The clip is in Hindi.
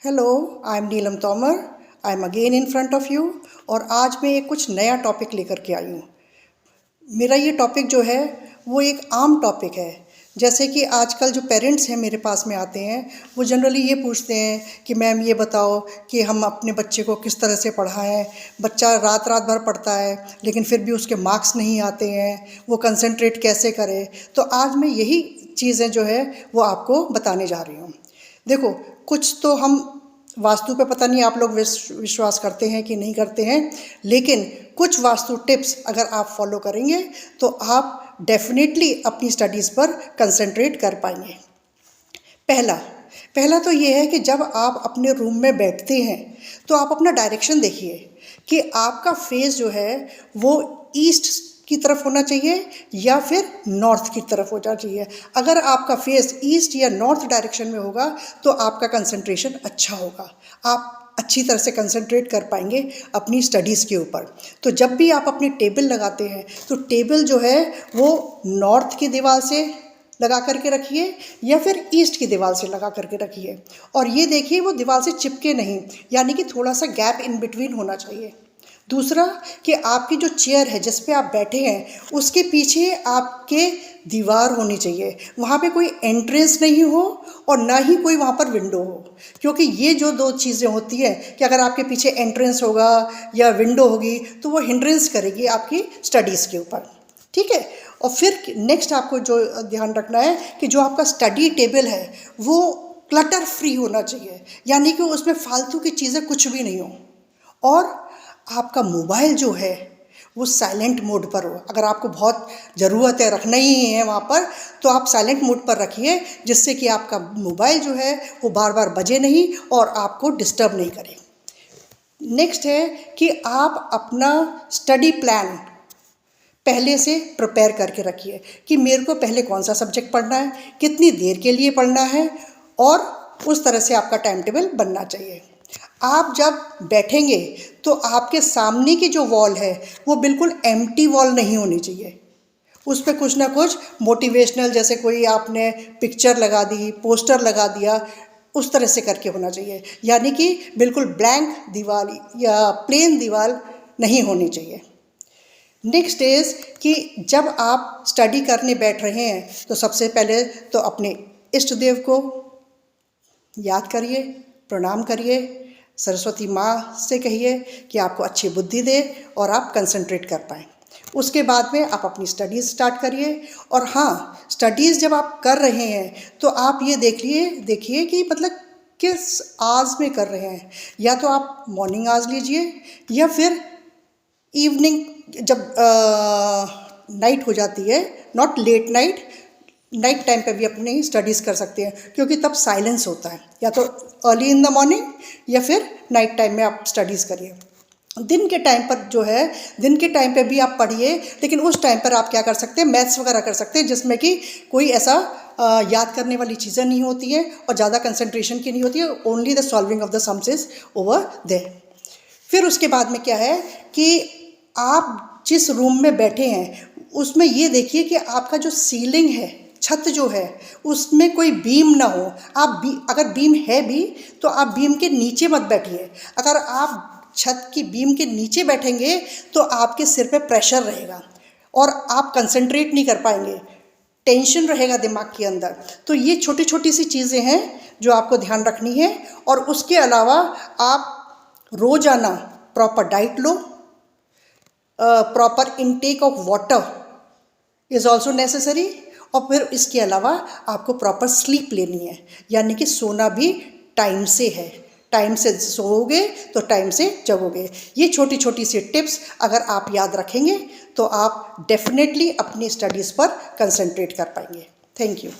Hello, I am Neelam Tomar. I am again in front of you और आज मैं एक कुछ नया टॉपिक लेकर के आई हूँ। मेरा ये टॉपिक जो है वो एक आम टॉपिक है। जैसे कि आजकल जो पेरेंट्स हैं मेरे पास में आते हैं, वो जनरली ये पूछते हैं कि मैम ये बताओ कि हम अपने बच्चे को किस तरह से पढ़ाएं। बच्चा रात रात भर पढ़ता है लेकिन फिर भी उसके मार्क्स नहीं आते हैं, वो कंसंट्रेट कैसे करे। तो आज मैं यही चीज़ें जो है वो आपको बताने जा रही हूँ। देखो, कुछ तो हम वास्तु पे पता नहीं आप लोग विश्वास करते हैं कि नहीं करते हैं, लेकिन कुछ वास्तु टिप्स अगर आप फॉलो करेंगे तो आप डेफिनेटली अपनी स्टडीज़ पर कंसंट्रेट कर पाएंगे। पहला तो ये है कि जब आप अपने रूम में बैठते हैं तो आप अपना डायरेक्शन देखिए कि आपका फेस जो है वो ईस्ट की तरफ होना चाहिए या फिर नॉर्थ की तरफ होना चाहिए। अगर आपका फेस ईस्ट या नॉर्थ डायरेक्शन में होगा तो आपका कंसंट्रेशन अच्छा होगा, आप अच्छी तरह से कंसंट्रेट कर पाएंगे अपनी स्टडीज़ के ऊपर। तो जब भी आप अपनी टेबल लगाते हैं तो टेबल जो है वो नॉर्थ की दीवार से लगा करके रखिए या फिर ईस्ट की दीवार से लगा करके रखिए, और ये देखिए वो दीवार से चिपके नहीं, यानी कि थोड़ा सा गैप इन बिटवीन होना चाहिए। दूसरा कि आपकी जो चेयर है जिस पे आप बैठे हैं उसके पीछे आपके दीवार होनी चाहिए, वहाँ पे कोई एंट्रेंस नहीं हो और ना ही कोई वहाँ पर विंडो हो, क्योंकि ये जो दो चीज़ें होती हैं कि अगर आपके पीछे एंट्रेंस होगा या विंडो होगी तो वो हिंड्रेंस करेगी आपकी स्टडीज़ के ऊपर। ठीक है। और फिर नेक्स्ट आपको जो ध्यान रखना है कि जो आपका स्टडी टेबल है वो क्लटर फ्री होना चाहिए, यानी कि उसमें फालतू की चीज़ें कुछ भी नहीं हो, और आपका मोबाइल जो है वो साइलेंट मोड पर हो। अगर आपको बहुत ज़रूरत है, रखना ही है वहाँ पर, तो आप साइलेंट मोड पर रखिए, जिससे कि आपका मोबाइल जो है वो बार बार बजे नहीं और आपको डिस्टर्ब नहीं करे। नेक्स्ट है कि आप अपना स्टडी प्लान पहले से प्रिपेयर करके रखिए कि मेरे को पहले कौन सा सब्जेक्ट पढ़ना है, कितनी देर के लिए पढ़ना है, और उस तरह से आपका टाइम टेबल बनना चाहिए। आप जब बैठेंगे तो आपके सामने की जो वॉल है वो बिल्कुल एम्प्टी वॉल नहीं होनी चाहिए, उस पर कुछ ना कुछ मोटिवेशनल, जैसे कोई आपने पिक्चर लगा दी, पोस्टर लगा दिया, उस तरह से करके होना चाहिए, यानी कि बिल्कुल ब्लैंक दीवार या प्लेन दीवार नहीं होनी चाहिए। नेक्स्ट इज़ कि जब आप स्टडी करने बैठ रहे हैं तो सबसे पहले तो अपने इष्ट देव को याद करिए, प्रणाम करिए, सरस्वती माँ से कहिए कि आपको अच्छी बुद्धि दे और आप कंसंट्रेट कर पाएँ। उसके बाद में आप अपनी स्टडीज़ स्टार्ट करिए। और हाँ, स्टडीज़ जब आप कर रहे हैं तो आप ये देखिए कि मतलब किस आवर्स में कर रहे हैं। या तो आप मॉर्निंग आवर्स लीजिए या फिर इवनिंग, जब नाइट हो जाती है, not let night, night time पे भी अपनी स्टडीज़ कर सकते हैं, क्योंकि तब साइलेंस होता है। या तो अर्ली इन द मॉर्निंग या फिर नाइट टाइम में आप स्टडीज़ करिए। दिन के टाइम पर जो है, दिन के टाइम पे भी आप पढ़िए, लेकिन उस टाइम पर आप क्या कर सकते हैं, मैथ्स वगैरह कर सकते हैं, जिसमें कि कोई ऐसा याद करने वाली चीज़ें नहीं होती हैं और ज़्यादा कंसंट्रेशन की नहीं होती है, only the solving of the sums is over there. फिर उसके बाद में क्या है कि आप जिस रूम में बैठे हैं उसमें ये देखिए कि आपका जो सीलिंग है, छत जो है, उसमें कोई बीम ना हो। अगर बीम है भी तो आप बीम के नीचे मत बैठिए। अगर आप छत की बीम के नीचे बैठेंगे तो आपके सिर पे प्रेशर रहेगा और आप कंसंट्रेट नहीं कर पाएंगे, टेंशन रहेगा दिमाग के अंदर। तो ये छोटी छोटी सी चीज़ें हैं जो आपको ध्यान रखनी है। और उसके अलावा आप रोज़ाना proper diet low, proper intake of water is also necessary, और फिर इसके अलावा आपको प्रॉपर स्लीप लेनी है, यानी कि सोना भी टाइम से है। टाइम से सोओगे तो टाइम से जगोगे। ये छोटी छोटी सी टिप्स अगर आप याद रखेंगे तो आप डेफिनेटली अपनी स्टडीज़ पर कंसंट्रेट कर पाएंगे। Thank you.